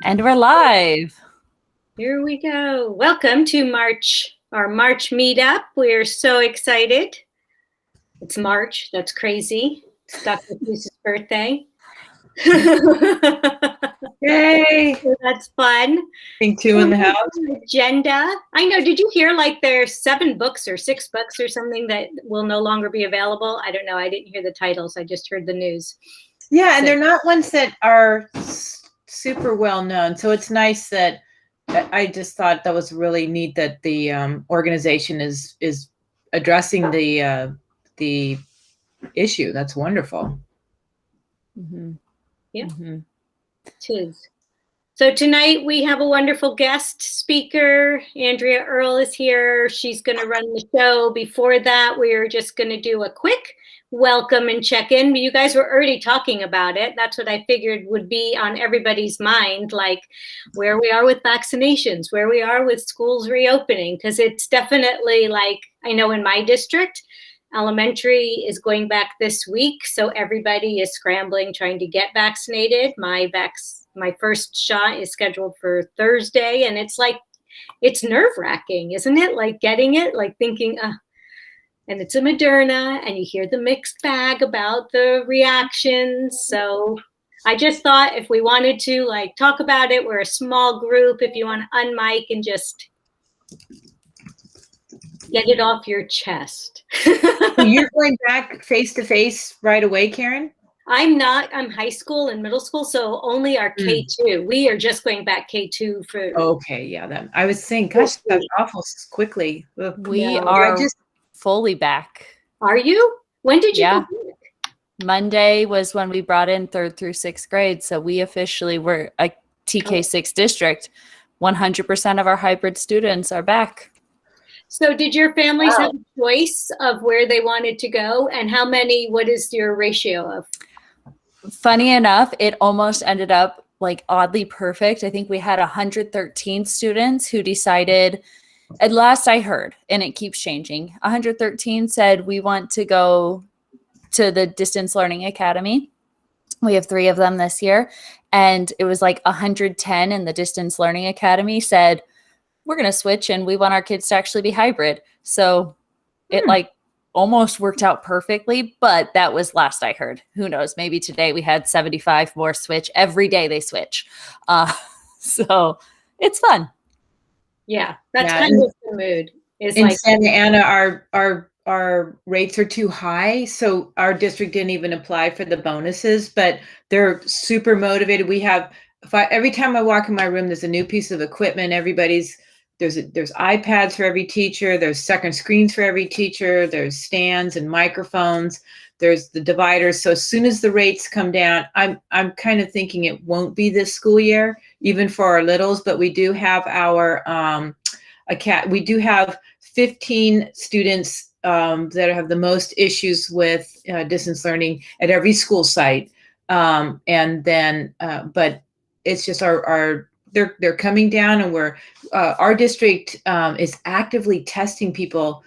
And we're live. Here we go. Welcome to our March Meetup. We're so excited. It's March. That's crazy. It's Dr. Seuss's birthday. Yay. So that's fun. I think two in the house. Agenda. I know. Did you hear like there's 7 books or 6 books or something that will no longer be available? I don't know. I didn't hear the titles. I just heard the news. Yeah, and they're not ones that are super well known. So it's nice that I just thought that was really neat that the organization is addressing the issue. That's wonderful. Mm-hmm. Yeah, it is. So tonight we have a wonderful guest speaker. Andrea Earle is here. She's going to run the show. Before that, we're just going to do a quick welcome and check-in. You guys were already talking about it. That's what I figured would be on everybody's mind, like where we are with vaccinations, where we are with schools reopening, because it's definitely like, I know in my district, elementary is going back this week, so everybody is scrambling trying to get vaccinated. My first shot is scheduled for Thursday, and it's nerve-wracking, isn't it? Like getting it, like thinking, and it's a Moderna, and you hear the mixed bag about the reactions. So I just thought if we wanted to like talk about it, we're a small group. If you want to unmic and just get it off your chest. So you're going back face-to-face right away, Karen? I'm not. I'm high school and middle school, so only our K2. We are just going back K2 for. Okay, yeah. That I was saying, gosh, that's awful quickly. We are fully back. Are you? When did you? Yeah. Monday was when we brought in 3rd through 6th grade, so we officially were a TK6 district. 100% of our hybrid students are back. So did your families have a choice of where they wanted to go, and how many? What is your ratio of? Funny enough, it almost ended up like oddly perfect. I think we had 113 students who decided, at last I heard, and it keeps changing, 113 said we want to go to the Distance Learning Academy. We have 3 of them this year. And it was like 110 in the Distance Learning Academy said, we're going to switch and we want our kids to actually be hybrid. So it like almost worked out perfectly, but that was last I heard. Who knows? Maybe today we had 75 more switch. Every day they switch. So it's fun. Yeah, that's kind of the mood. In Santa Ana, our rates are too high, so our district didn't even apply for the bonuses, but they're super motivated. We have, every time I walk in my room, there's a new piece of equipment. There's iPads for every teacher. There's second screens for every teacher. There's stands and microphones. There's the dividers. So as soon as the rates come down, I'm kind of thinking it won't be this school year, even for our littles. But we do have we do have 15 students that have the most issues with distance learning at every school site, and then but it's just they're coming down, and our district is actively testing people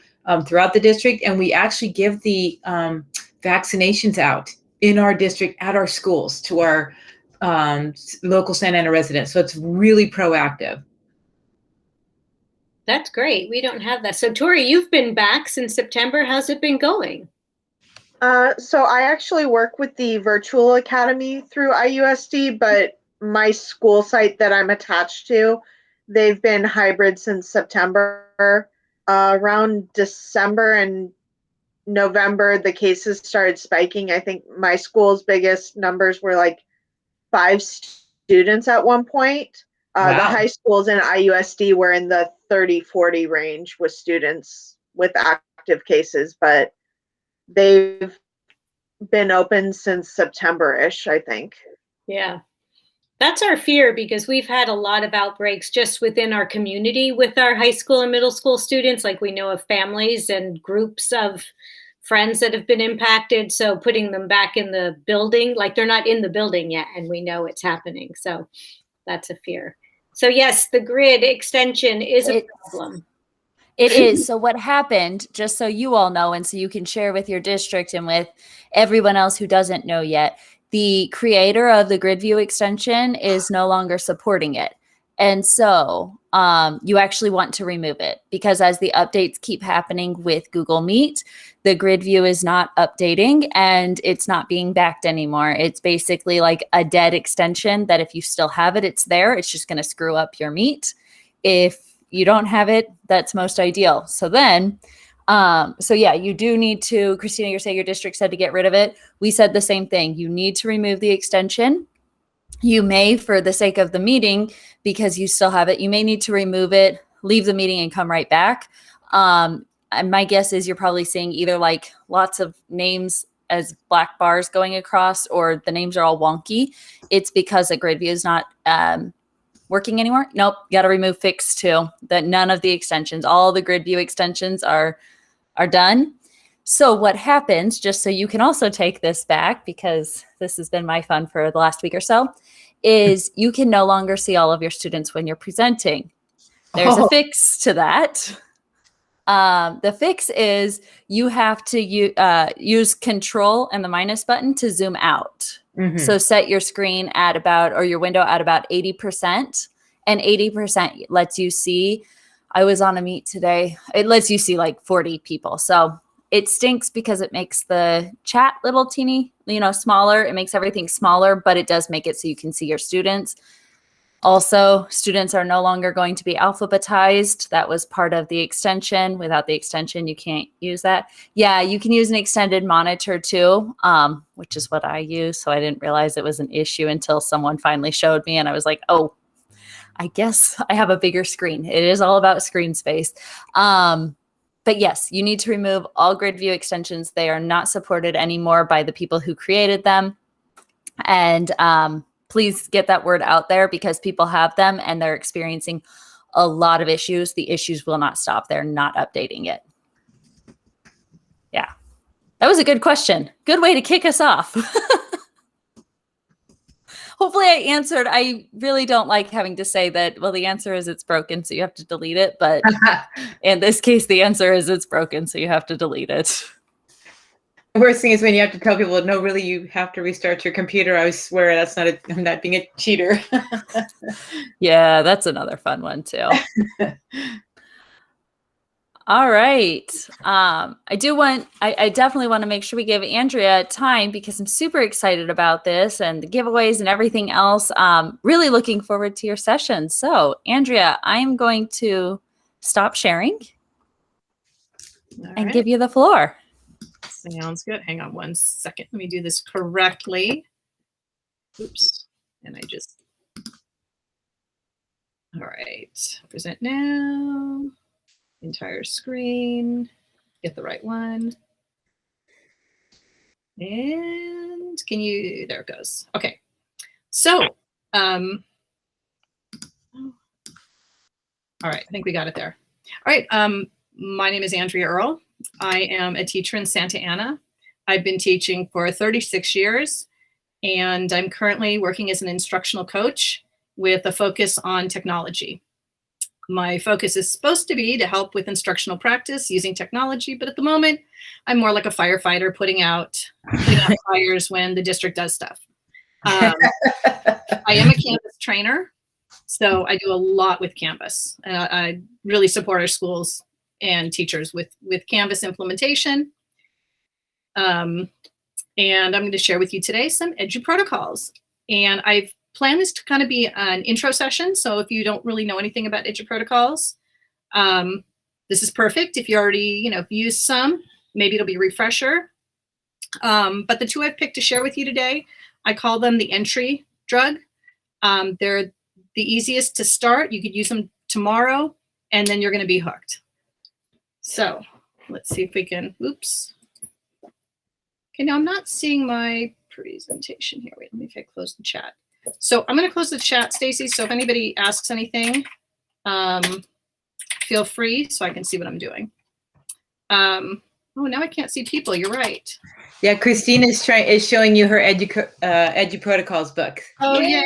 throughout the district, and we actually give the vaccinations out in our district at our schools to our local Santa Ana residents. So it's really proactive. That's great. We don't have that. So Tori, you've been back since September. How's it been going? So I actually work with the virtual academy through IUSD, but my school site that I'm attached to, they've been hybrid since September. Around December and November, the cases started spiking. I think my school's biggest numbers were like 5 students at one point. Wow. The high schools in IUSD were in the 30-40 range with students with active cases, but they've been open since September-ish, I think. Yeah. That's our fear, because we've had a lot of outbreaks just within our community with our high school and middle school students. Like we know of families and groups of friends that have been impacted. So putting them back in the building, like they're not in the building yet, and we know it's happening. So that's a fear. So yes, the grid extension is a problem. It is. So what happened, just so you all know, and so you can share with your district and with everyone else who doesn't know yet, the creator of the grid view extension is no longer supporting it. And so you actually want to remove it, because as the updates keep happening with Google Meet, the grid view is not updating and it's not being backed anymore. It's basically like a dead extension that if you still have it, it's there. It's just going to screw up your Meet. If you don't have it, that's most ideal. So then, so yeah, you do need to, Christina, you're saying your district said to get rid of it. We said the same thing. You need to remove the extension. You may, for the sake of the meeting, because you still have it, you may need to remove it, leave the meeting, and come right back. And my guess is you're probably seeing either like lots of names as black bars going across, or the names are all wonky. It's because the grid view is not working anymore. Nope, you got to remove fix too. That none of the extensions, all the grid view extensions are done. So what happens, just so you can also take this back, because this has been my fun for the last week or so, is you can no longer see all of your students when you're presenting. There's a fix to that. The fix is you have to use Control and the minus button to zoom out. Mm-hmm. So set your screen at about, or your window at about 80%, and 80% lets you see. I was on a Meet today. It lets you see like 40 people. So it stinks because it makes the chat little teeny, smaller. It makes everything smaller, but it does make it so you can see your students. Also, students are no longer going to be alphabetized. That was part of the extension. Without the extension, you can't use that. Yeah, you can use an extended monitor too, which is what I use. So I didn't realize it was an issue until someone finally showed me, and I was like, oh, I guess I have a bigger screen. It is all about screen space. But yes, you need to remove all grid view extensions. They are not supported anymore by the people who created them. And please get that word out there, because people have them and they're experiencing a lot of issues. The issues will not stop. They're not updating it. Yeah, that was a good question. Good way to kick us off. Hopefully I answered. I really don't like having to say that, well, the answer is it's broken, so you have to delete it. But in this case, the answer is it's broken, so you have to delete it. The worst thing is when you have to tell people, no, really, you have to restart your computer. I swear that's not I'm not being a cheater. Yeah, that's another fun one too. All right. I definitely want to make sure we give Andrea time, because I'm super excited about this and the giveaways and everything else. Really looking forward to your session. So Andrea, I'm going to stop sharing and give you the floor. Sounds good. Hang on one second. Let me do this correctly. Oops. And all right. Present now. Entire screen. Get the right one. And there it goes. Okay. So, all right. I think we got it there. All right. My name is Andrea Earle. I am a teacher in Santa Ana. I've been teaching for 36 years, and I'm currently working as an instructional coach with a focus on technology. My focus is supposed to be to help with instructional practice using technology, but at the moment, I'm more like a firefighter putting out fires when the district does stuff. I am a Canvas trainer, so I do a lot with Canvas. I really support our schools and teachers with Canvas implementation. And I'm going to share with you today some Edu Protocols. And I've planned this to kind of be an intro session. So if you don't really know anything about Edu Protocols, this is perfect. If you already, used some, maybe it'll be a refresher. But the two I've picked to share with you today, I call them the entry drug. They're the easiest to start. You could use them tomorrow, and then you're going to be hooked. So let's see if we can, oops. Okay, now I'm not seeing my presentation here. Wait, let me close the chat. So I'm going to close the chat, Stacy. So if anybody asks anything, feel free so I can see what I'm doing. Oh, now I can't see people. You're right. Yeah, Christine is showing you her Edu Protocols book. Oh, yay.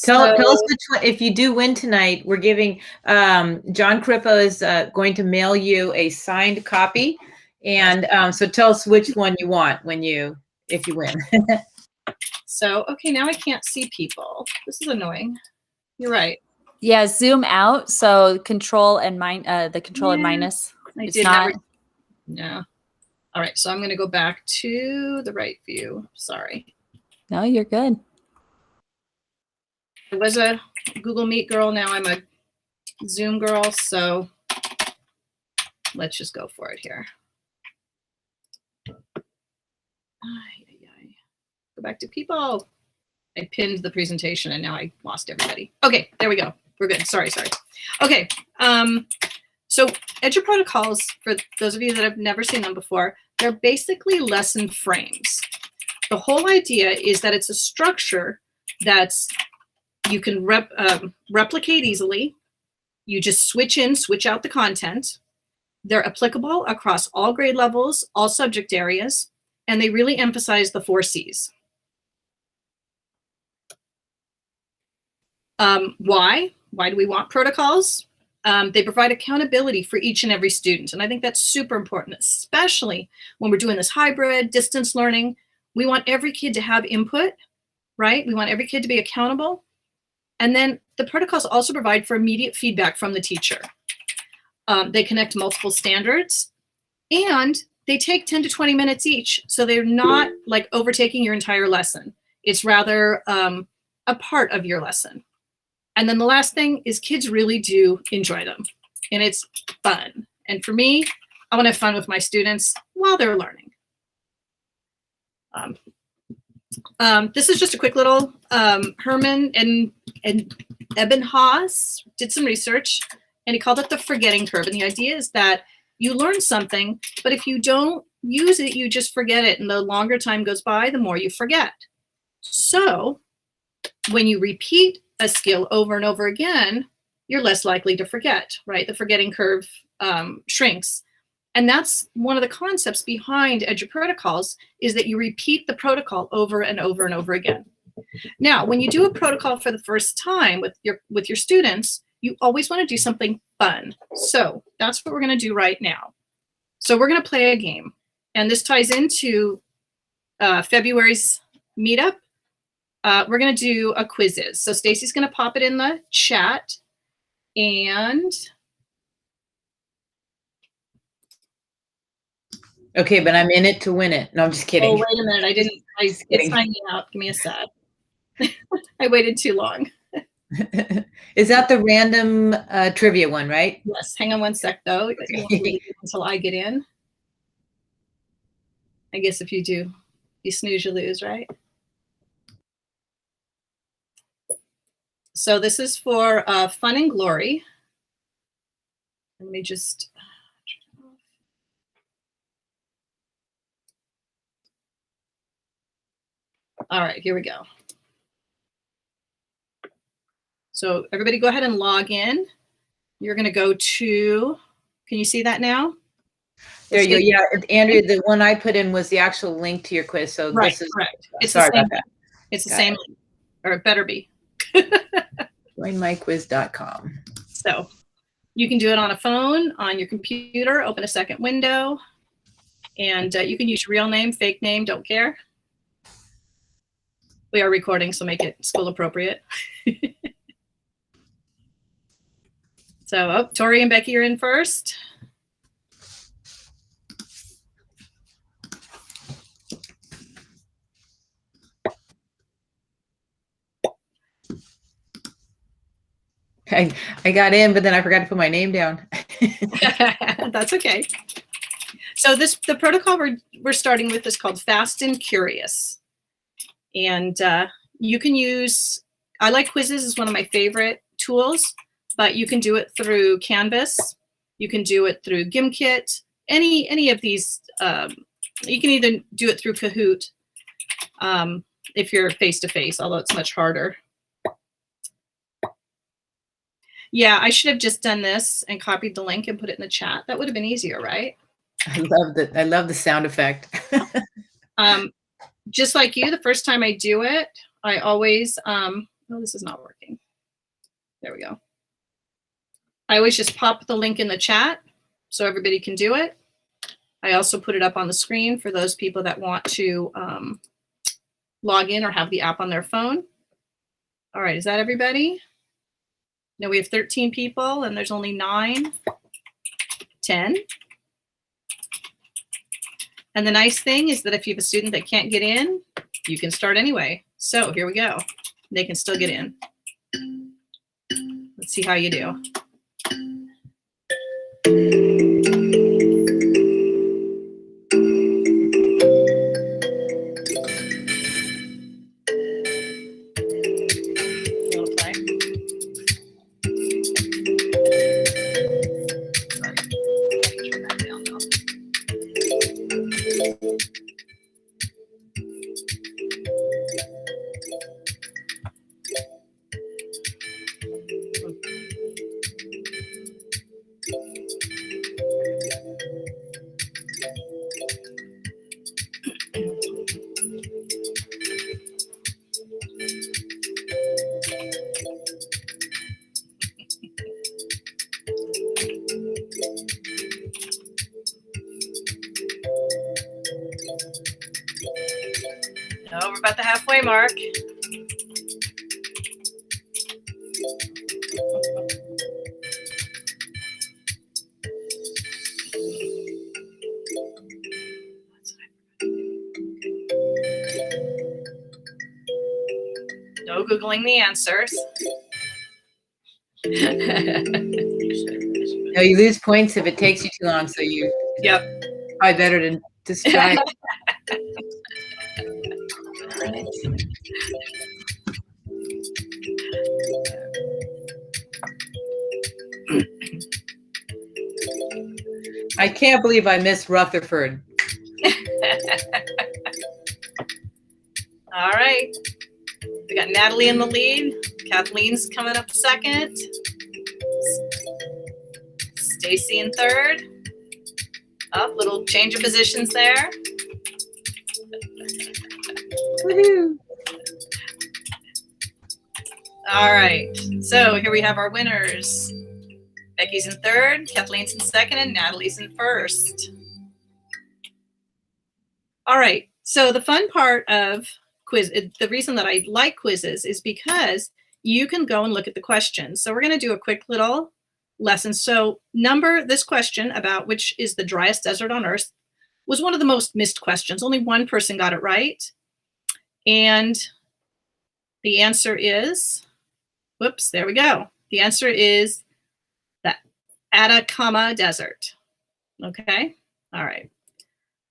Tell us if you do win tonight, we're giving, John Crippo is going to mail you a signed copy. And so tell us which one you want if you win. So, okay, now I can't see people. This is annoying. You're right. Yeah, zoom out. So control and the control and Yeah, minus. I It's did not. never. No. All right, so I'm going to go back to the right view. Sorry. No, you're good. I was a Google Meet girl. Now I'm a Zoom girl. So let's just go for it here. Go back to people. I pinned the presentation and now I lost everybody. Okay, there we go. We're good. Sorry. Okay. So Edu Protocols, for those of you that have never seen them before, they're basically lesson frames. The whole idea is that it's a structure that's you can replicate easily. You just switch in, switch out the content. They're applicable across all grade levels, all subject areas, and they really emphasize the 4 C's. Why? Why do we want protocols? They provide accountability for each and every student. And I think that's super important, especially when we're doing this hybrid distance learning. We want every kid to have input, right? We want every kid to be accountable. And then the protocols also provide for immediate feedback from the teacher. They connect multiple standards and they take 10 to 20 minutes each. So they're not like overtaking your entire lesson. It's rather a part of your lesson. And then the last thing is kids really do enjoy them and it's fun. And for me, I want to have fun with my students while they're learning. This is just a quick little Herman and Ebbinghaus did some research and he called it the forgetting curve. And the idea is that you learn something, but if you don't use it, you just forget it. And the longer time goes by, the more you forget. So when you repeat a skill over and over again, you're less likely to forget, right? The forgetting curve shrinks. And that's one of the concepts behind Edu Protocols is that you repeat the protocol over and over and over again. Now, when you do a protocol for the first time with your students, you always want to do something fun. So that's what we're going to do right now. So we're going to play a game. And this ties into February's meetup. We're going to do a quizzes. So Stacy's going to pop it in the chat. And Okay, but I'm in it to win it. No, I'm just kidding. oh, wait a minute. It's signing me out. Give me a sec. I waited too long. Is that the random trivia one, right? Yes. Hang on one sec, though. You won't wait until I get in. I guess if you do, you snooze, you lose, right? So this is for Fun and Glory. Let me just all right, here we go. So everybody go ahead and log in. You're going to go to, can you see that now? There you go. Yeah, Andrea, the one I put in was the actual link to your quiz. So right, this is correct. It's sorry the same, about that. It's the same link, or it better be. joinmyquiz.com. So you can do it on a phone, on your computer, open a second window, and you can use your real name, fake name, don't care. We are recording, so make it school appropriate. So, Tori and Becky are in first. I got in, but then I forgot to put my name down. That's okay. So the protocol we're starting with is called Fast and Curious. And you can use, I like quizzes, is one of my favorite tools, but you can do it through Canvas. You can do it through Gimkit, any of these. You can either do it through Kahoot if you're face-to-face, although it's much harder. Yeah, I should have just done this and copied the link and put it in the chat. That would have been easier, right? I love the sound effect. Just like you, the first time I do it, I always, oh, this is not working. There we go. I always just pop the link in the chat so everybody can do it. I also put it up on the screen for those people that want to log in or have the app on their phone. All right, is that everybody? No, we have 13 people and there's only 9, 10. And the nice thing is that if you have a student that can't get in, you can start anyway. So here we go. They can still get in. Let's see how you do. You wanna play? Sorry. Turn that down though. No, we're about the halfway mark. No Googling the answers. No, you lose points if it takes you too long. So you Yep. probably better to distract. I can't believe I missed Rutherford. All right. We got Natalie in the lead. Kathleen's coming up second. Stacy in third. Up, little change of positions there. Woohoo. All right. So here we have our winners. Becky's in third, Kathleen's in second, and Natalie's in first. All right. So the fun part of quiz, the reason that I like quizzes is because you can go and look at the questions. So we're going to do a quick little lesson. So this question about which is the driest desert on Earth was one of the most missed questions. Only one person got it right. And the answer is, whoops, there we go. The answer is the Atacama Desert. Okay. All right.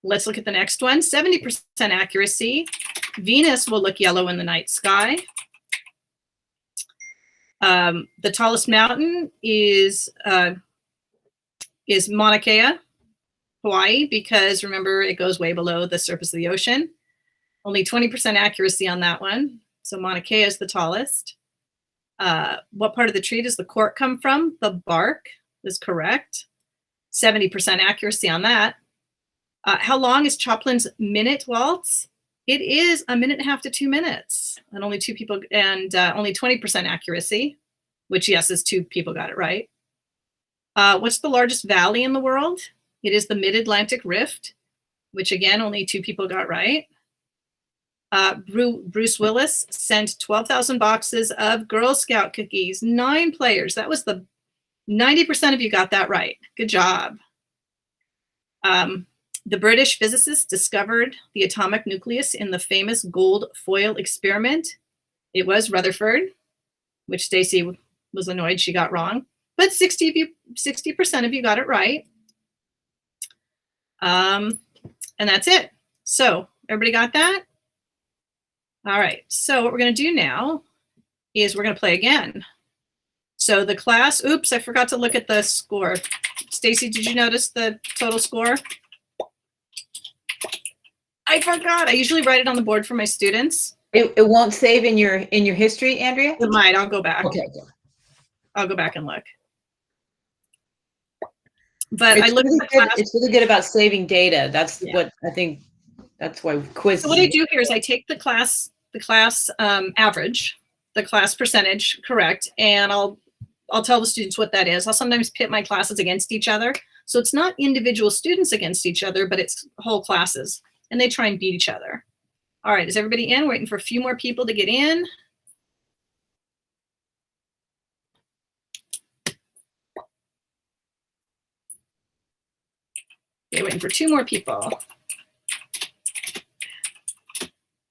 Let's look at the next one. 70% accuracy. Venus will look yellow in the night sky. The tallest mountain is Mauna Kea, Hawaii, because remember, it goes way below the surface of the ocean. Only 20% accuracy on that one. So Mauna Kea is the tallest. What part of the tree does the cork come from? The bark is correct. 70% accuracy on that. How long is Choplin's minute waltz? It is 1.5 to 2 minutes, and only 2 people, and only 20% accuracy, which yes, is 2 people got it right. What's the largest valley in the world? It is the Mid-Atlantic Rift, which again, only 2 people got right. Bruce Willis sent 12,000 boxes of Girl Scout cookies, 9 players. That was 90% of you got that right. Good job. The British physicists discovered the atomic nucleus in the famous gold foil experiment. It was Rutherford, which Stacy was annoyed she got wrong, but 60% of you got it right. And that's it. So everybody got that? All right, so what we're gonna do now is we're gonna play again. So the class, oops, I forgot to look at the score. Stacy, did you notice the total score? I forgot. I usually write it on the board for my students. It won't save in your history, Andrea? It might. I'll go back. Okay. I'll go back and look. But It's I looked really at the good. class. It's really good about saving data. That's Yeah. what I think. That's why quizzes. So what I do here is I take the class average, the class percentage, correct, and I'll tell the students what that is. I'll sometimes pit my classes against each other. So it's not individual students against each other, but it's whole classes, and they try and beat each other. All right, is everybody in? Waiting for a few more people to get in. Okay, waiting for 2 more people.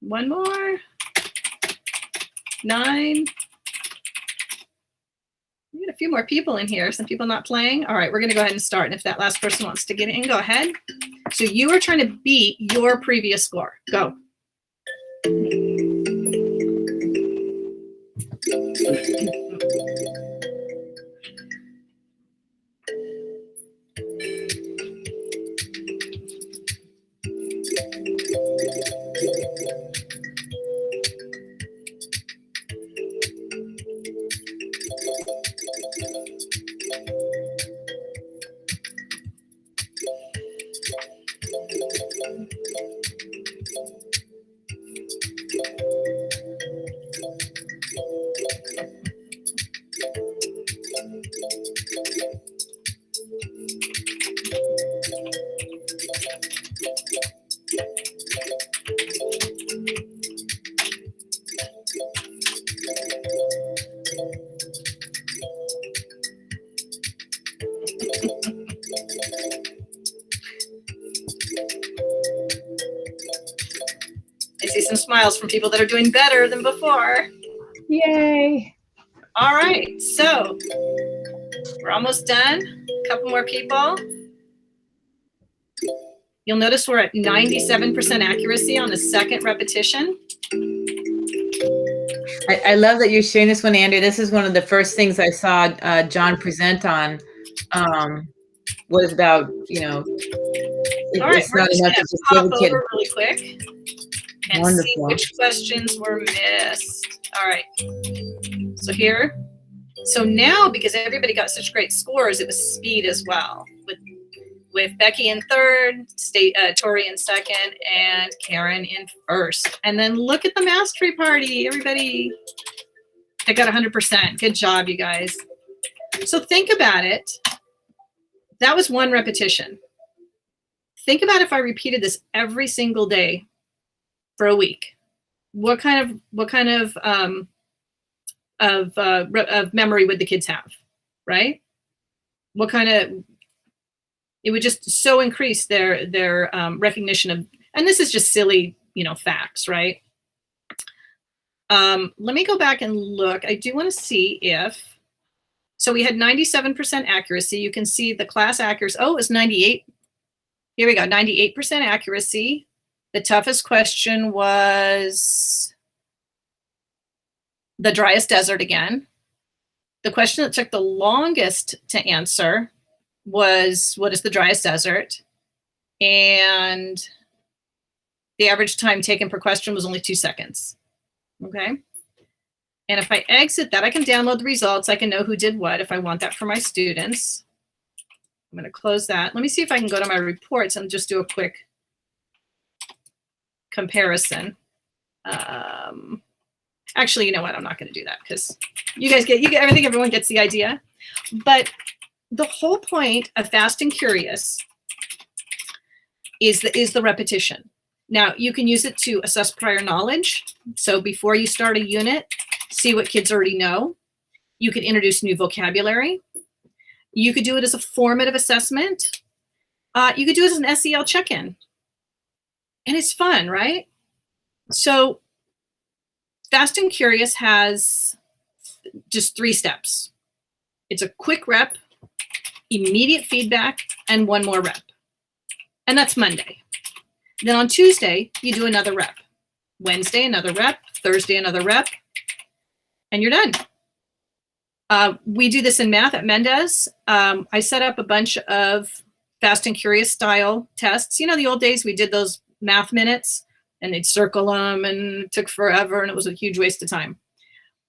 1 more. 9. We got a few more people in here. Some people not playing. All right, we're going to go ahead and start. And if that last person wants to get in, go ahead. So you are trying to beat your previous score. Go. I see some smiles from people that are doing better than before. Yay. All right, so we're almost done. A couple more people. You'll notice we're at 97% accuracy on the second repetition. I love that you're sharing this one, Andrea. This is one of the first things I saw John present on. Was about, you know, All right, it's we're not just enough gonna to just pop give a kid. over really quick and see which questions were missed. All right, so here. So now, because everybody got such great scores, it was speed as well. With Becky in third, Tori in second, and Karen in first. And then look at the mastery party, everybody. They got 100%. Good job, you guys. So think about it. That was 1 repetition. Think about if I repeated this every single day for a week. What kind of memory would the kids have, right? What kind of, it would just so increase their recognition of, and this is just silly, you know, facts, right? Let me go back and look. I do want to see if, so we had 97% accuracy. You can see the class accuracy. Oh, it was 98. Here we go, 98% accuracy. The toughest question was the driest desert again. The question that took the longest to answer was, what is the driest desert? And the average time taken per question was only 2 seconds. Okay. And if I exit that, I can download the results. I can know who did what if I want that for my students. I'm going to close that. Let me see if I can go to my reports and just do a quick comparison. Actually, you know what? I'm not going to do that because you guys get, I think everyone gets the idea. But the whole point of Fast and Curious is the repetition. Now, you can use it to assess prior knowledge. So before you start a unit, see what kids already know. You could introduce new vocabulary. You could do it as a formative assessment. You could do it as an SEL check-in. And it's fun, right? So Fast and Curious has just 3 steps. It's a quick rep, immediate feedback, and 1 more rep. And that's Monday. Then on Tuesday, you do another rep. Wednesday, another rep. Thursday, another rep. And you're done. We do this in math at Mendez. I set up a bunch of Fast and Curious style tests. You know, the old days we did those math minutes and they'd circle them and it took forever and it was a huge waste of time.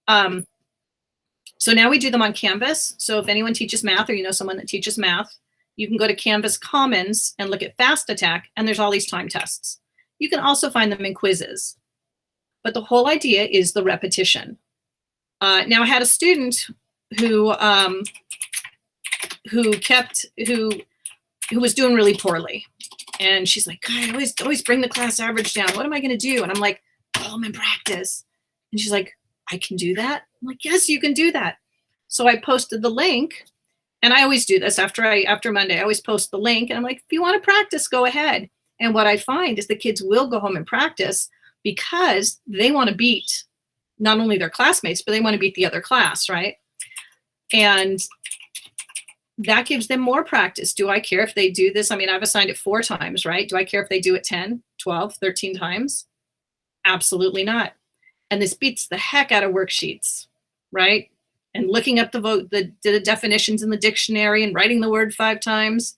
So now we do them on Canvas. So if anyone teaches math or you know someone that teaches math, you can go to Canvas Commons and look at Fast Attack, and there's all these time tests. You can also find them in quizzes. But the whole idea is the repetition. Now I had a student who was doing really poorly. And she's like, God, I always bring the class average down. What am I going to do? And I'm like, oh, I'm in practice. And she's like, I can do that? I'm like, yes, you can do that. So I posted the link, and I always do this after Monday. I always post the link, and I'm like, if you want to practice, go ahead. And what I find is the kids will go home and practice because they want to beat not only their classmates, but they want to beat the other class, right? And that gives them more practice. Do I care if they do this? I mean, I've assigned it 4 times, right? Do I care if they do it 10, 12, 13 times? Absolutely not. And this beats the heck out of worksheets, right? And looking up the definitions in the dictionary and writing the word 5 times,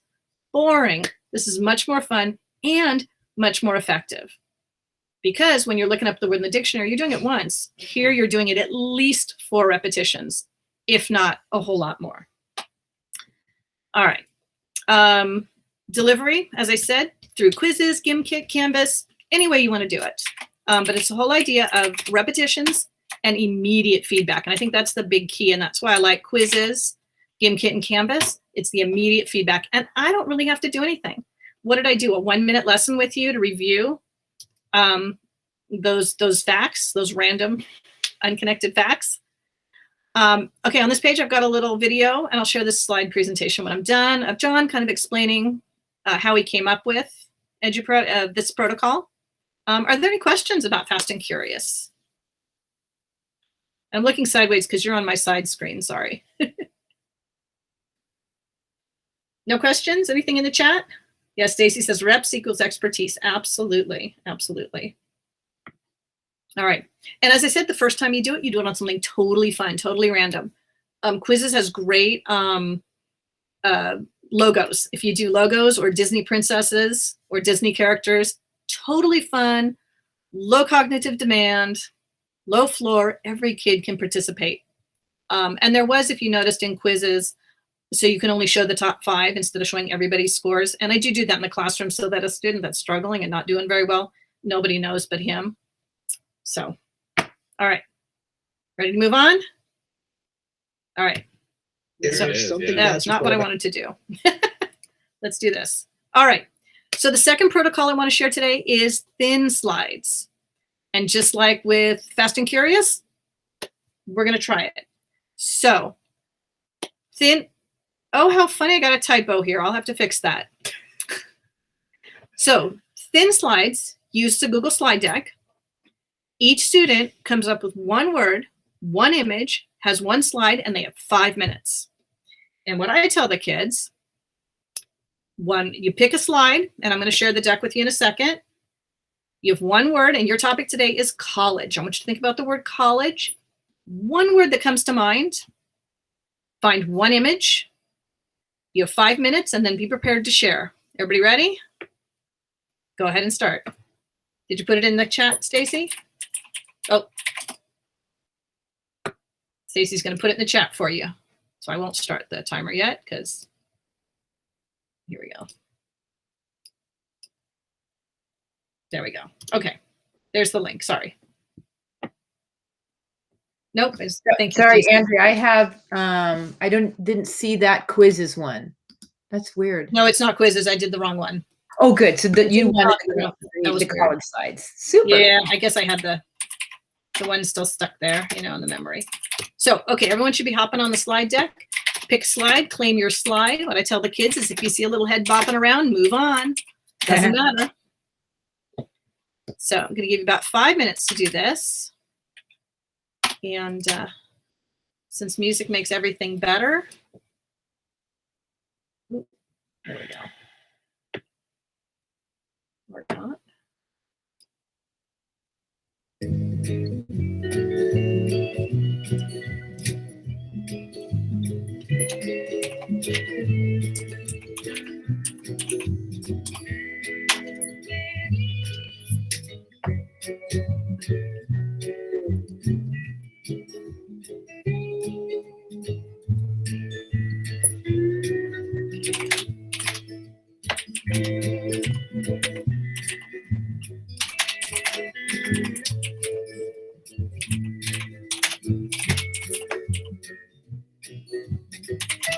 boring. This is much more fun and much more effective. Because when you're looking up the word in the dictionary, you're doing it once. Here, you're doing it at least 4 repetitions, if not a whole lot more. All right. Delivery, as I said, through quizzes, Gimkit, Canvas, any way you want to do it. But it's the whole idea of repetitions and immediate feedback. And I think that's the big key. And that's why I like quizzes, Gimkit, and Canvas. It's the immediate feedback. And I don't really have to do anything. What did I do? A 1-minute lesson with you to review those facts, those random unconnected facts. Okay, on this page, I've got a little video, and I'll share this slide presentation when I'm done, of John kind of explaining how he came up with this protocol. Are there any questions about Fast and Curious? I'm looking sideways because you're on my side screen, sorry. No questions? Anything in the chat? Yes, Stacy says reps equals expertise. Absolutely, absolutely. All right. And as I said, the first time you do it on something totally fun, totally random. Quizzes has great logos. If you do logos or Disney princesses or Disney characters, totally fun, low cognitive demand, low floor, every kid can participate. And there was, if you noticed in quizzes, so you can only show the top 5 instead of showing everybody's scores. And I do that in the classroom so that a student that's struggling and not doing very well, nobody knows but him. So, all right, ready to move on? All right. So, that's not what I wanted to do. Let's do this. All right. So the second protocol I want to share today is thin slides. And just like with Fast and Curious, we're going to try it. So thin, oh, how funny, I got a typo here. I'll have to fix that. So thin slides use the Google slide deck. Each student comes up with 1 word, 1 image, has 1 slide, and they have 5 minutes. And what I tell the kids, you pick a slide, and I'm going to share the deck with you in a second. You have 1 word, and your topic today is college. I want you to think about the word college. 1 word that comes to mind. Find 1 image. You have 5 minutes, and then be prepared to share. Everybody ready? Go ahead and start. Did you put it in the chat, Stacy? Oh. Stacy's going to put it in the chat for you. So I won't start the timer yet because here we go. There we go. Okay. There's the link. Sorry. Nope. Thank you. Sorry, Andrea. I have I didn't see that quizzes one. That's weird. No, it's not quizzes. I did the wrong one. Oh, good. So that you wanted the college slides. Super. Yeah, I guess I had the one still stuck there, in the memory. So, okay, everyone should be hopping on the slide deck. Pick slide, claim your slide. What I tell the kids is if you see a little head bopping around, move on. Doesn't matter. So I'm going to give you about 5 minutes to do this. And since music makes everything better, there we go. Or not.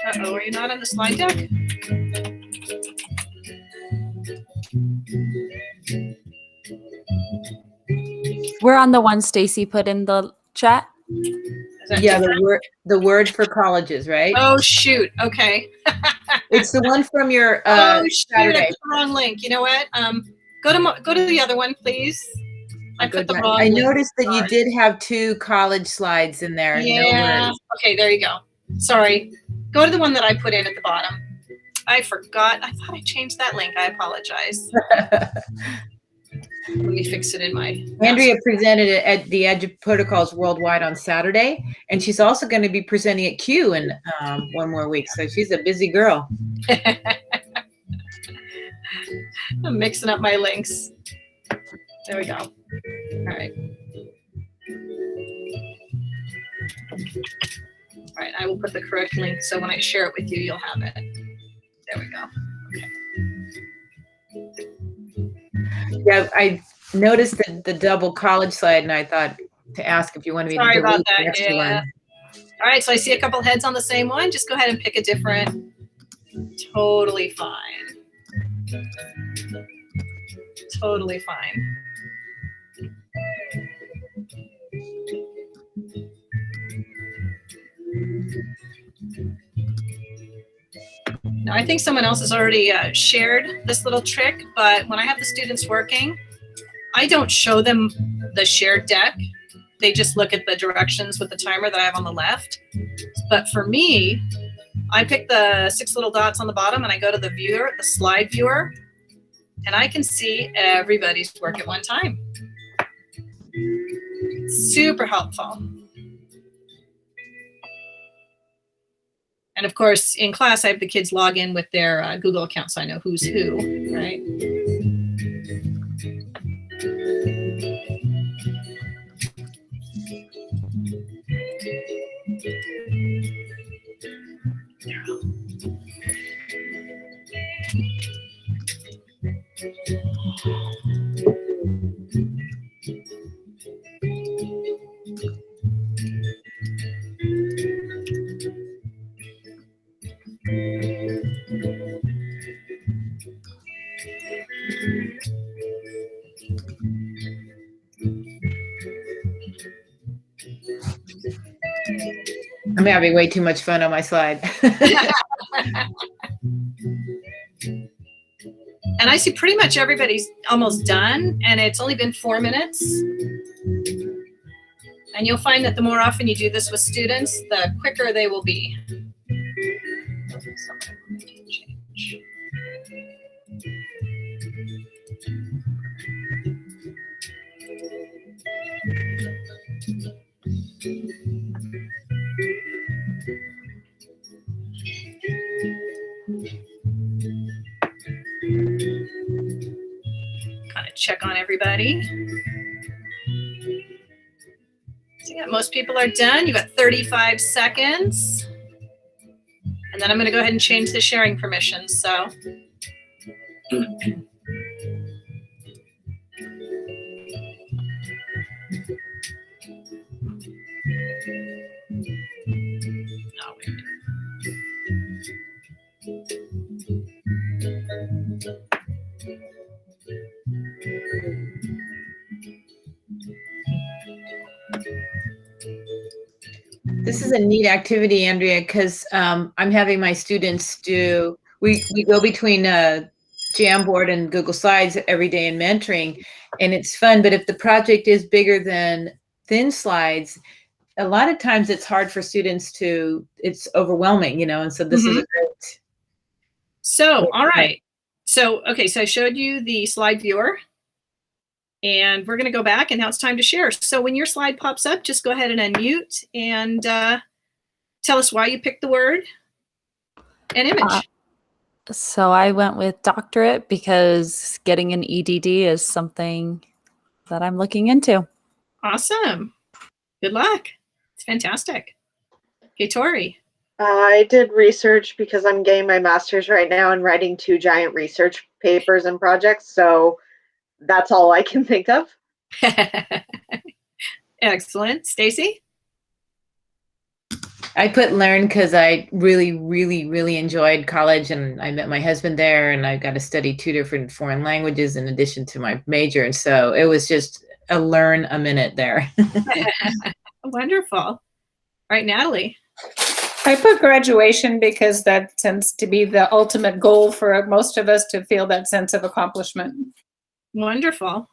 Uh-oh, are you not on the slide deck? We're on the one Stacy put in the chat. Is that Yeah, different? the word for colleges, right? Oh, shoot. Okay. It's the one from your Oh, shoot. I Saturday. put the wrong link. You know what? Go to the other one, please. I put the wrong I link. noticed that you Sorry. did have 2 college slides in there. No Yeah. worries. Okay, there you go. Sorry. Go to the one that I put in at the bottom. I forgot. I thought I changed that link. I apologize. Let me fix it in my. Andrea presented it at the Edu Protocols Worldwide on Saturday, and she's also going to be presenting at Q in 1 more week. So she's a busy girl. I'm mixing up my links. There we go. All right. All right, I will put the correct link so when I share it with you, you'll have it. There we go. Okay. Yeah, I noticed the double college slide, and I thought to ask if you wanted me Sorry to about delete the that. extra Yeah. one. All right, so I see a couple heads on the same one. Just go ahead and pick a different. Totally fine. Totally fine. Now, I think someone else has already shared this little trick, but when I have the students working, I don't show them the shared deck. They just look at the directions with the timer that I have on the left. But for me, I pick the 6 little dots on the bottom and I go to the viewer, the slide viewer, and I can see everybody's work at one time. Super helpful. And of course, in class, I have the kids log in with their Google account so I know who's who, right? I'm having way too much fun on my slide. And I see pretty much everybody's almost done, and it's only been 4 minutes. And you'll find that the more often you do this with students, the quicker they will be. Kind of check on everybody. So yeah, most people are done. You've got 35 seconds. And then I'm going to go ahead and change the sharing permissions. So oh, wait. This is a neat activity, Andrea, because I'm having my students do, we go between Jamboard and Google Slides every day in mentoring, and it's fun. But if the project is bigger than thin slides, a lot of times it's hard for students to, it's overwhelming, you know, and so this is a great. So, all right. So, okay, so I showed you the slide viewer. And we're going to go back, and now it's time to share. So when your slide pops up, just go ahead and unmute and tell us why you picked the word and image. So I went with doctorate because getting an EDD is something that I'm looking into. Awesome. Good luck. It's fantastic. Okay, Tori. I did research because I'm getting my master's right now and writing 2 giant research papers and projects. So that's all I can think of. Excellent. Stacy? I put learn because I really enjoyed college, and I met my husband there, and I got to study 2 different foreign languages in addition to my major. And so it was just learn a minute there. Wonderful. All right, Natalie. I put graduation because that tends to be the ultimate goal for most of us, to feel that sense of accomplishment. Wonderful.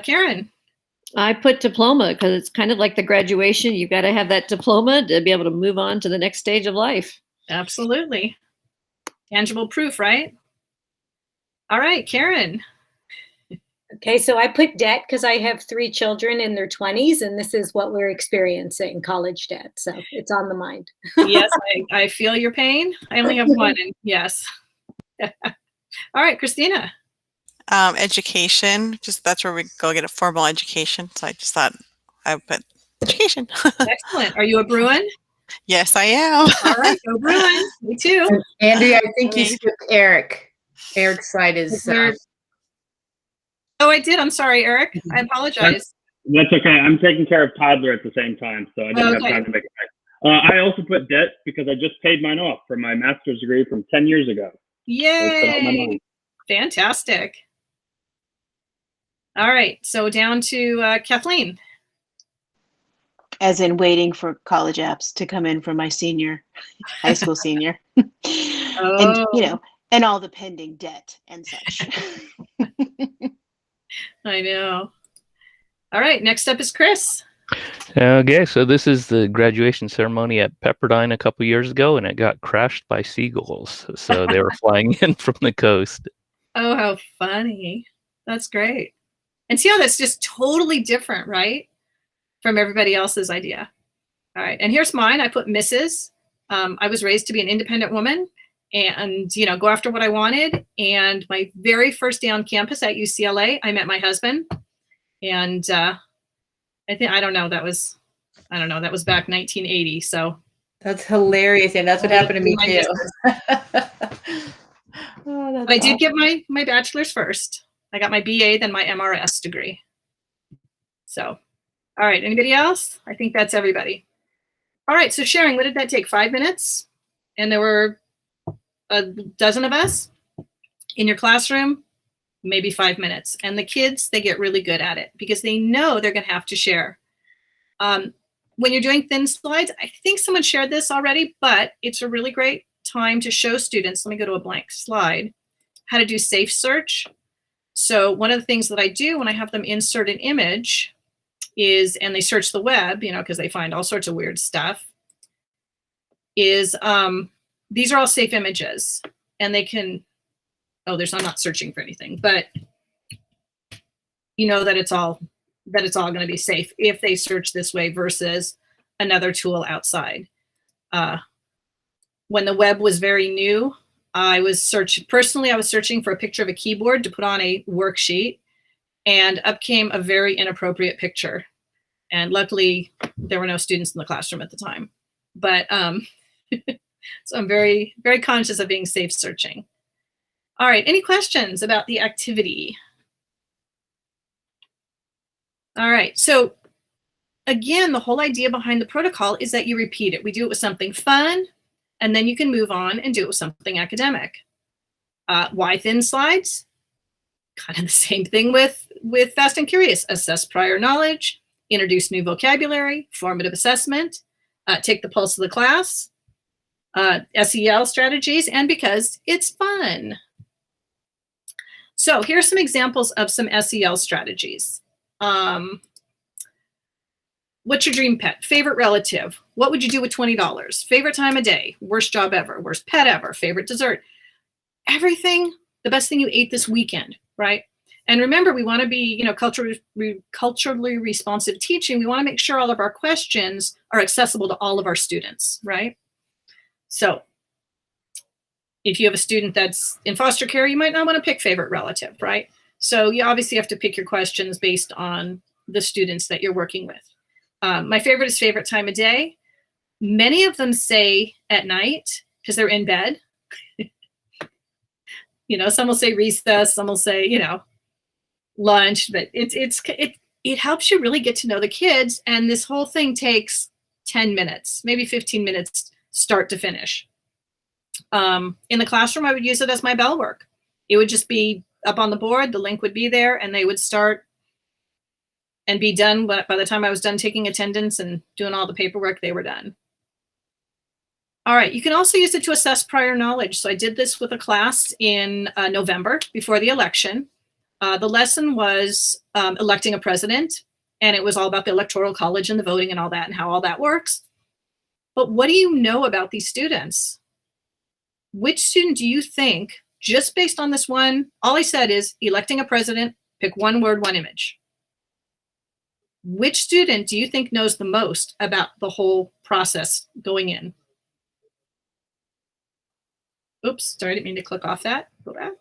Karen. I put diploma because it's kind of like the graduation. You've got to have that diploma to be able to move on to the next stage of life. Absolutely. Tangible proof, right? All right, Karen. Okay, so I put debt because I have 3 children in their 20s, and this is what we're experiencing, college debt. So it's on the mind. Yes, I feel your pain. I only have one, and yes. All right, Christina. Education, just that's where we go get a formal education. So I just thought I would put education. Excellent. Are you a Bruin? Yes, I am. All right, go Bruin. Me too. Andrea, I think you skipped Eric. Eric's slide is. Oh, I did. I'm sorry, Eric. I apologize. That's okay. I'm taking care of toddler at the same time, so I didn't have time to make it back. I also put debt because I just paid mine off for my master's degree from 10 years ago. Yay! Fantastic. All right, so down to Kathleen. As in waiting for college apps to come in for my high school senior. And, and all the pending debt and such. I know. All right, next up is Chris. Okay, so this is the graduation ceremony at Pepperdine a couple years ago, and it got crashed by seagulls. So they were flying in from the coast. Oh, how funny. That's great. And see how that's just totally different, right? From everybody else's idea. All right, and here's mine. I put Mrs. I was raised to be an independent woman and, go after what I wanted. And my very first day on campus at UCLA, I met my husband. And that was back 1980. So that's hilarious. And that's what happened to me too. But I did get my bachelor's first. I got my BA, then my MRS degree. So, all right, anybody else? I think that's everybody. All right, so sharing, what did that take? 5 minutes? And there were a dozen of us in your classroom, maybe 5 minutes. And the kids, they get really good at it because they know they're going to have to share. When you're doing thin slides, I think someone shared this already, but it's a really great time to show students, let me go to a blank slide, how to do safe search. So one of the things that I do when I have them insert an image is, and they search the web, because they find all sorts of weird stuff, is these are all safe images. And they can, I'm not searching for anything, but that it's all going to be safe if they search this way versus another tool outside. When the web was very new, I was searching for a picture of a keyboard to put on a worksheet, and up came a very inappropriate picture. And luckily, there were no students in the classroom at the time. But so I'm very, very conscious of being safe searching. All right, any questions about the activity? All right, so again, the whole idea behind the protocol is that you repeat it. We do it with something fun, and then you can move on and do it with something academic. Why thin slides? Kind of the same thing with Fast and Curious. Assess prior knowledge, introduce new vocabulary, formative assessment, take the pulse of the class, SEL strategies, and because it's fun. So here are some examples of some SEL strategies. What's your dream pet? Favorite relative? What would you do with $20? Favorite time of day? Worst job ever? Worst pet ever? Favorite dessert? Everything, the best thing you ate this weekend, right? And remember, we want to be, culturally responsive teaching. We want to make sure all of our questions are accessible to all of our students, right? So if you have a student that's in foster care, you might not want to pick favorite relative, right? So you obviously have to pick your questions based on the students that you're working with. My favorite is favorite time of day. Many of them say at night because they're in bed. Some will say recess, some will say, lunch, but it helps you really get to know the kids. And this whole thing takes 10 minutes, maybe 15 minutes, start to finish. In the classroom, I would use it as my bell work. It would just be up on the board, the link would be there, and they would start and be done. But by the time I was done taking attendance and doing all the paperwork, they were done. All right, you can also use it to assess prior knowledge. So I did this with a class in November before the election. The lesson was electing a president, and it was all about the Electoral College and the voting and all that and how all that works. But what do you know about these students? Which student do you think, just based on this one, all I said is electing a president, pick one word, one image. Which student do you think knows the most about the whole process going in? Oops, sorry, I didn't mean to click off that. Go back.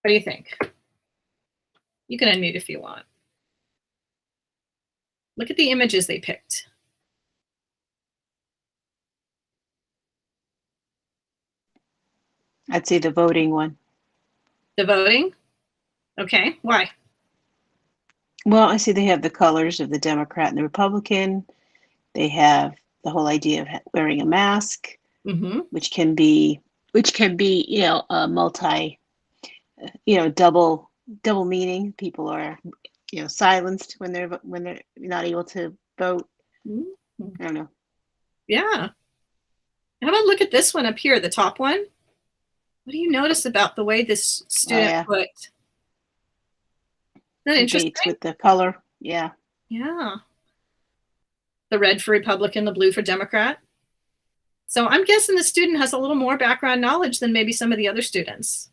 What do you think? You can unmute if you want. Look at the images they picked. I'd say the voting one. The voting? Okay, why? Well, I see they have the colors of the Democrat and the Republican. They have the whole idea of wearing a mask, which can be, you know, multi, you know, double meaning. People are, you know, silenced when they're not able to vote. I don't know. Yeah. How about look at this one up here, the top one? What do you notice about the way this student put? Isn't that interesting? With the color, yeah. Yeah. The red for Republican, the blue for Democrat. So I'm guessing the student has a little more background knowledge than maybe some of the other students.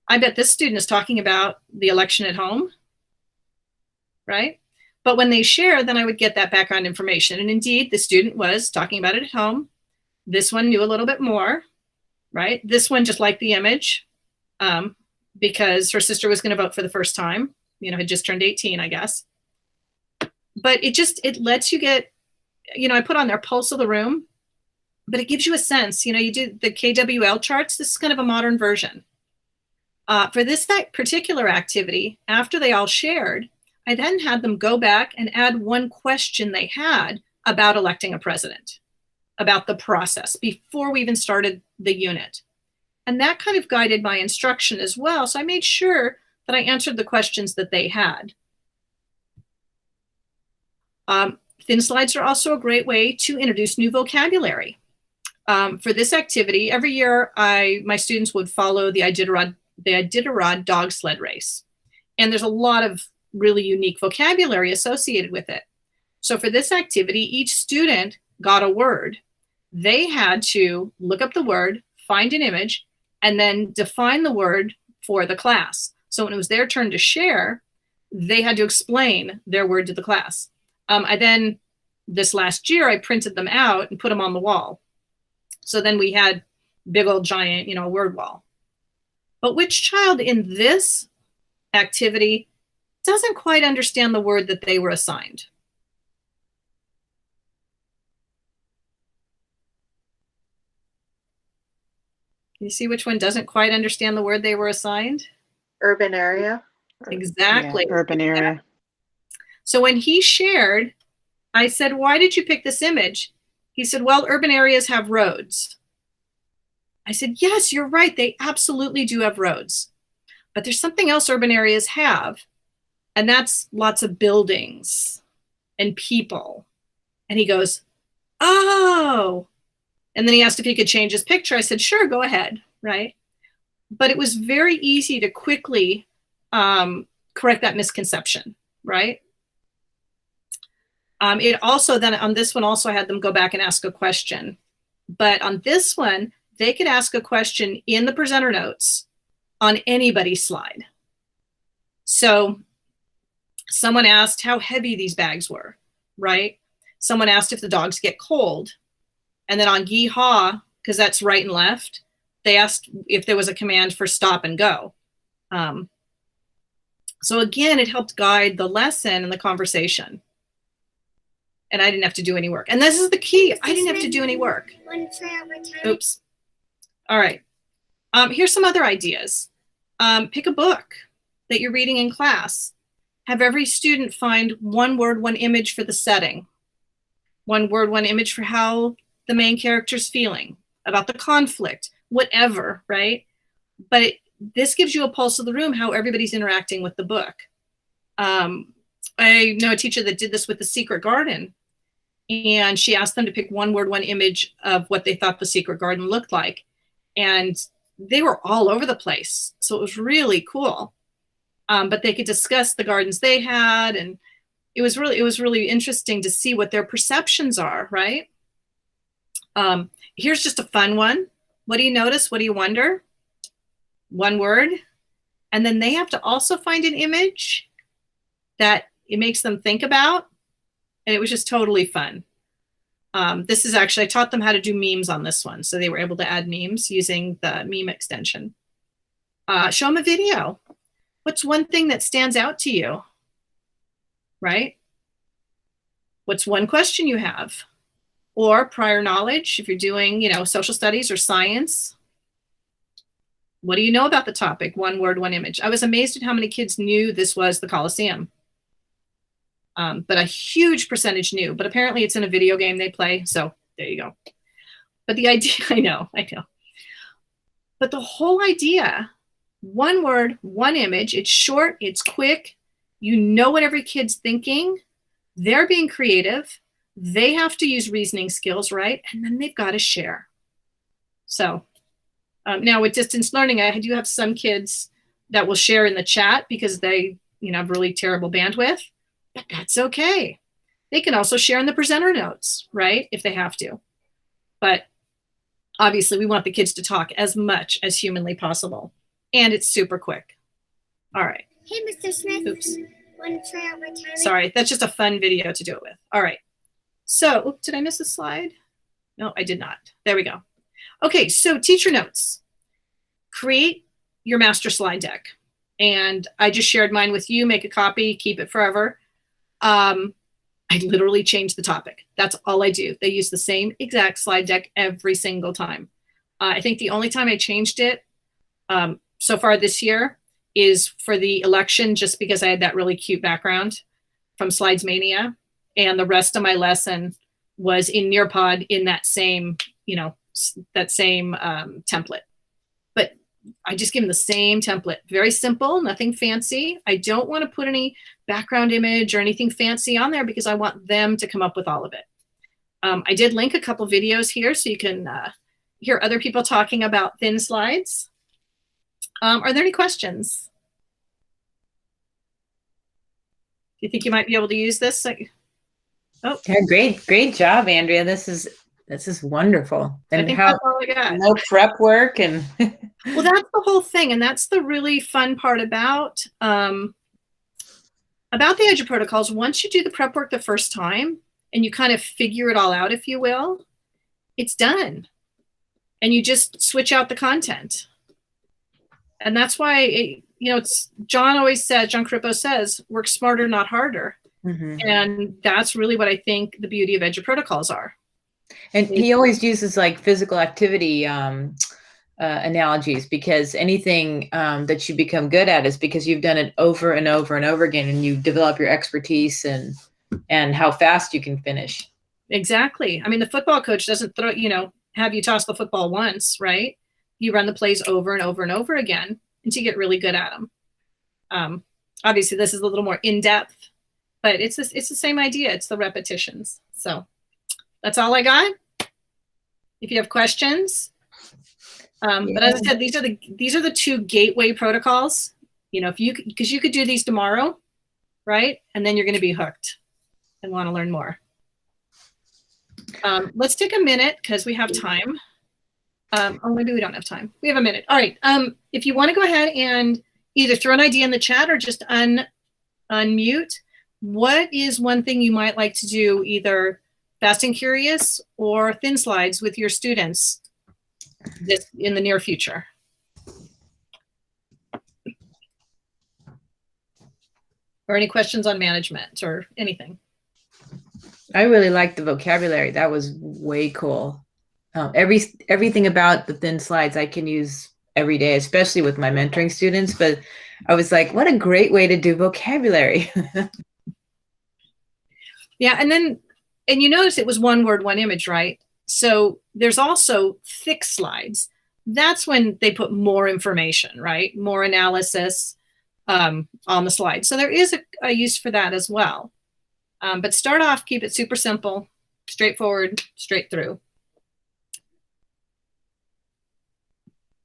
I bet this student is talking about the election at home, right? But when they share, then I would get that background information. And indeed, the student was talking about it at home. This one knew a little bit more, right? This one just liked the image because her sister was going to vote for the first time, you know, had just turned 18, I guess. But it lets you get, you know, I put on their pulse of the room, but it gives you a sense, you know, you do the KWL charts. This is kind of a modern version. For this particular activity, after they all shared, I then had them go back and add one question they had about electing a president, about the process before we even started the unit. And that kind of guided my instruction as well. So I made sure that I answered the questions that they had. Thin slides are also a great way to introduce new vocabulary. For this activity, every year my students would follow the Iditarod dog sled race. And there's a lot of really unique vocabulary associated with it. So for this activity, each student got a word. They had to look up the word, find an image, and then define the word for the class. So when it was their turn to share, they had to explain their word to the class. This last year, I printed them out and put them on the wall. So then we had big old giant, you know, word wall. But which child in this activity doesn't quite understand the word that they were assigned? Can you see which one doesn't quite understand the word they were assigned? Urban area. Exactly. Yeah, urban area. So when he shared, I said, why did you pick this image? He said, well, urban areas have roads. I said, yes, you're right. They absolutely do have roads. But there's something else urban areas have, and that's lots of buildings and people. And he goes, oh. And then he asked if he could change his picture. I said, sure, go ahead, right? But it was very easy to quickly correct that misconception, right? It also then on this one also had them go back and ask a question. But on this one, they could ask a question in the presenter notes on anybody's slide. So someone asked how heavy these bags were, right? Someone asked if the dogs get cold. And then on Yeehaw, because that's right and left, they asked if there was a command for stop and go. So again, it helped guide the lesson and the conversation. And I didn't have to do any work. And this is the key. I didn't have to do any work. Oops. All right. Here's some other ideas. Pick a book that you're reading in class. Have every student find one word, one image for the setting. One word, one image for how the main character's feeling, about the conflict, whatever, right? But this gives you a pulse of the room, how everybody's interacting with the book. I know a teacher that did this with The Secret Garden, and she asked them to pick one word, one image of what they thought the secret garden looked like. And they were all over the place. So it was really cool. But they could discuss the gardens they had, and it was really interesting to see what their perceptions are, right? Here's just a fun one. What do you notice? What do you wonder? One word. And then they have to also find an image that it makes them think about. And it was just totally fun. This is actually, I taught them how to do memes on this one. So they were able to add memes using the meme extension. Show them a video. What's one thing that stands out to you? Right? What's one question you have? Or prior knowledge, if you're doing, you know, social studies or science. What do you know about the topic? One word, one image. I was amazed at how many kids knew this was the Colosseum. But a huge percentage knew. But apparently it's in a video game they play. So there you go. But the idea, I know. But the whole idea, one word, one image, it's short, it's quick. You know what every kid's thinking. They're being creative. They have to use reasoning skills, right? And then they've got to share. So now with distance learning, I do have some kids that will share in the chat because they, you know, have really terrible bandwidth, but that's okay. They can also share in the presenter notes, right? If they have to. But obviously we want the kids to talk as much as humanly possible. And it's super quick. All right. Hey, Mr. Smith. Oops. Want to try out my timer? Sorry, that's just a fun video to do it with. All right. So, oops, did I miss a slide? No, I did not. There we go. Okay, so teacher notes. Create your master slide deck. And I just shared mine with you. Make a copy, keep it forever. I literally changed the topic. That's all I do. They use the same exact slide deck every single time. I think the only time I changed it so far this year is for the election, just because I had that really cute background from Slides Mania. And the rest of my lesson was in Nearpod in that same, you know, that same template. But I just give them the same template. Very simple, nothing fancy. I don't want to put any background image or anything fancy on there because I want them to come up with all of it. I did link a couple videos here so you can hear other people talking about thin slides. Are there any questions? Do you think you might be able to use this? Oh, yeah, great job, Andrea. This is wonderful. And I think how that's all I got. no prep work and well, that's the whole thing, and that's the really fun part about the Edu Protocols. Once you do the prep work the first time and you kind of figure it all out, if you will, it's done, and you just switch out the content. And that's why you know, it's John Carippo says, work smarter, not harder. Mm-hmm. And that's really what I think the beauty of Edu Protocols are. And he always uses like physical activity analogies, because anything that you become good at is because you've done it over and over and over again, and you develop your expertise and how fast you can finish. Exactly. I mean, the football coach doesn't have you toss the football once, right? You run the plays over and over and over again until you get really good at them. Obviously, this is a little more in-depth, but it's the same idea. It's the repetitions. So that's all I got. If you have questions, but as I said, these are the two gateway protocols. You know, because you could do these tomorrow, right? And then you're going to be hooked and want to learn more. Let's take a minute because we have time. Oh, maybe we don't have time. We have a minute. All right. If you want to go ahead and either throw an idea in the chat or just unmute, what is one thing you might like to do, either Fast and Curious or Thin Slides with your students in the near future? Or any questions on management or anything? I really liked the vocabulary. That was way cool. Everything about the thin slides I can use every day, especially with my mentoring students. But I was like, what a great way to do vocabulary. Yeah, and you notice it was one word, one image, right? So there's also thick slides. that's when they put more information, right? More analysis on the slide. So there is a use for that as well. But start off, keep it super simple, straightforward, straight through.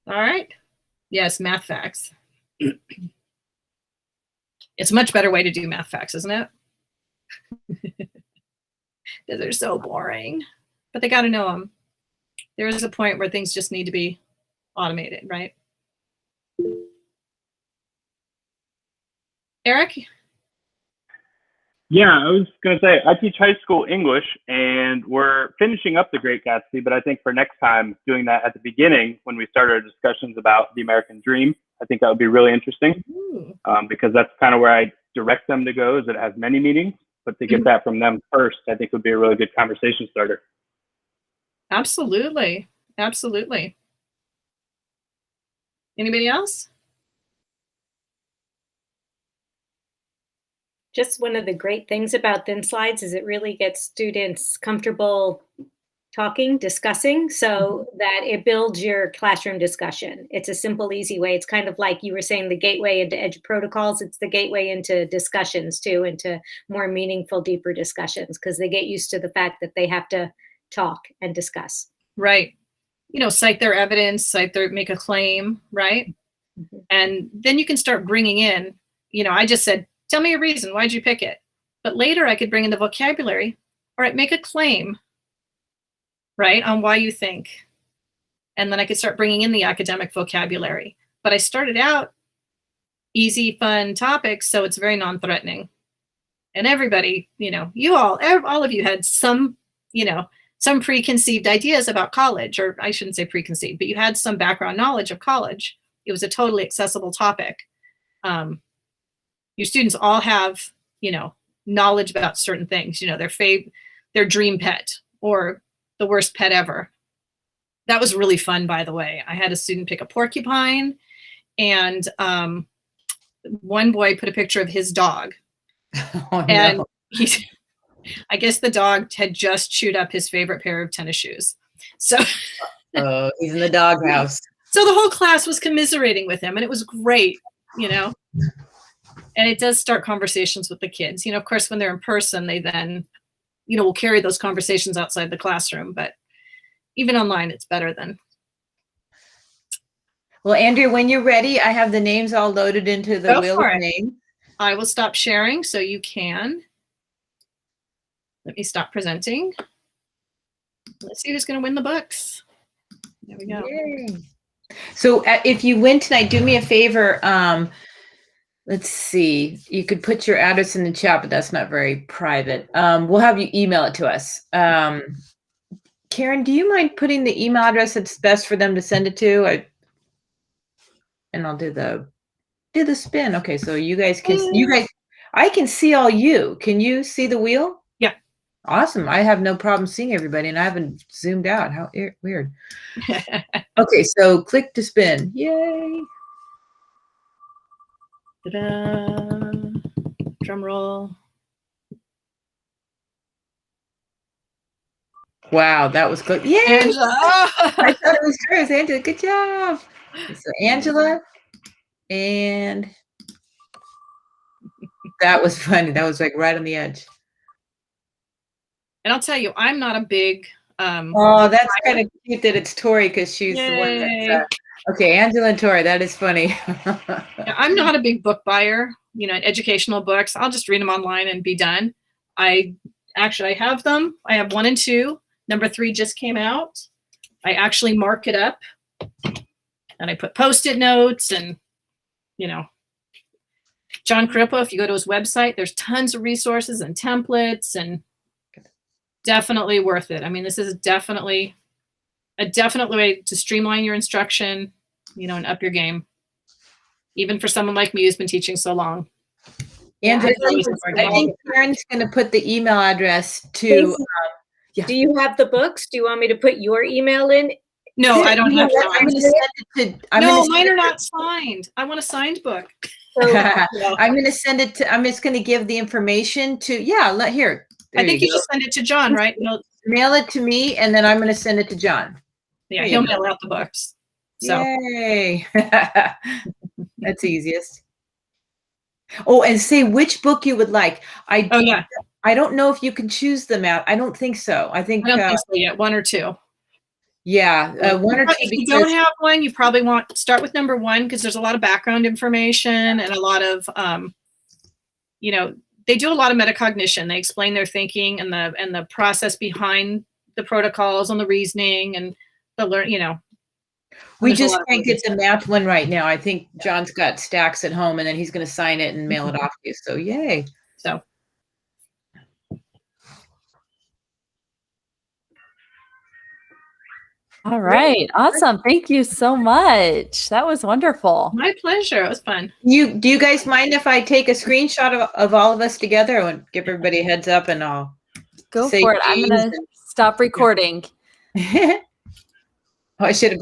All right. Yes, math facts. It's a much better way to do math facts, isn't it? They're so boring, but they got to know them. There is a point where things just need to be automated, right? Eric? Yeah, I was going to say, I teach high school English, and we're finishing up The Great Gatsby, but I think for next time, doing that at the beginning when we start our discussions about the American dream, I think that would be really interesting, because that's kind of where I direct them to go, is it has many meanings, but to get that from them first, I think would be a really good conversation starter. Absolutely. Absolutely. Anybody else? Just one of the great things about thin slides is it really gets students comfortable talking, discussing, so that it builds your classroom discussion. It's a simple, easy way. It's kind of like you were saying, the gateway into EduProtocols. It's the gateway into discussions too, into more meaningful, deeper discussions, because they get used to the fact that they have to talk and discuss. Right. You know, cite their evidence, make a claim, right? And then you can start bringing in, you know, I just said, tell me a reason, why'd you pick it? But later I could bring in the vocabulary, all right, make a claim, right, on why you think. And then I could start bringing in the academic vocabulary. But I started out easy, fun topics, so it's very non-threatening. And everybody, you know, all of you had some, you know, some preconceived ideas about college, or I shouldn't say preconceived, but you had some background knowledge of college. It was a totally accessible topic. Your students all have, you know, knowledge about certain things, you know, their dream pet or the worst pet ever. That was really fun, by the way. I had a student pick a porcupine, and one boy put a picture of his dog. Oh, and no. I guess the dog had just chewed up his favorite pair of tennis shoes. So he's in the doghouse. So the whole class was commiserating with him, and it was great, you know. And it does start conversations with the kids. You know, of course, when they're in person, they then, you know, will carry those conversations outside the classroom. But even online, it's better than. Well, Andrea, when you're ready, I have the names all loaded into the wheel of names. I will stop sharing so you can. Let me stop presenting. Let's see who's going to win the books. There we go. Yay. So if you win tonight, do me a favor. Let's see. You could put your address in the chat, but that's not very private. We'll have you email it to us. Karen, do you mind putting the email address that's best for them to send it to? And I'll do the spin. Okay, so you guys, I can see all you. Can you see the wheel? Yeah. Awesome. I have no problem seeing everybody, and I haven't zoomed out. How weird. Okay, so click to spin. Yay. Ta-da. Drum roll. Wow, that was good. Yay! Angela. I thought it was her. It was Angela. Good job. So Angela, and that was funny. That was like right on the edge. And I'll tell you, I'm not a big. Oh, that's kind of cute that it's Tori, because she's the one that's. Okay, Angela and Tori, that is funny. I'm not a big book buyer, you know, educational books. I'll just read them online and be done. I have them. I have 1 and 2. Number 3 just came out. I actually mark it up, and I put Post-it notes, and, you know, John Crippo, if you go to his website, there's tons of resources and templates, and definitely worth it. I mean, this is definitely a definite way to streamline your instruction, you know, and up your game, even for someone like me who's been teaching so long. And I think Karen's going to put the email address to. Yeah. Do you have the books? Do you want me to put your email in? No, I don't have I'm going to send it to. No, mine are not signed. I want a signed book. So, I'm going to send it to. I'm just going to give the information to. Yeah, here. I think you just send it to John, right? Mail it to me, and then I'm going to send it to John. Yeah, he'll mail out the books. So. Yay. That's easiest. Oh, and say which book you would like. I don't know if you can choose them out. I don't think so. I don't think so yet. One or two. Yeah, one or two. If you don't have one, you probably want to start with number one because there's a lot of background information and a lot of, you know, they do a lot of metacognition. They explain their thinking and the process behind the protocols and the reasoning and the you know. We just can't get the math one right now. I think John's got stacks at home and then he's going to sign it and mail it off to you. So yay. So. All right. Awesome. Thank you so much. That was wonderful. My pleasure. It was fun. Do you guys mind if I take a screenshot of all of us together and give everybody a heads up and I'll go for it. I'm going to stop recording. Oh, I should have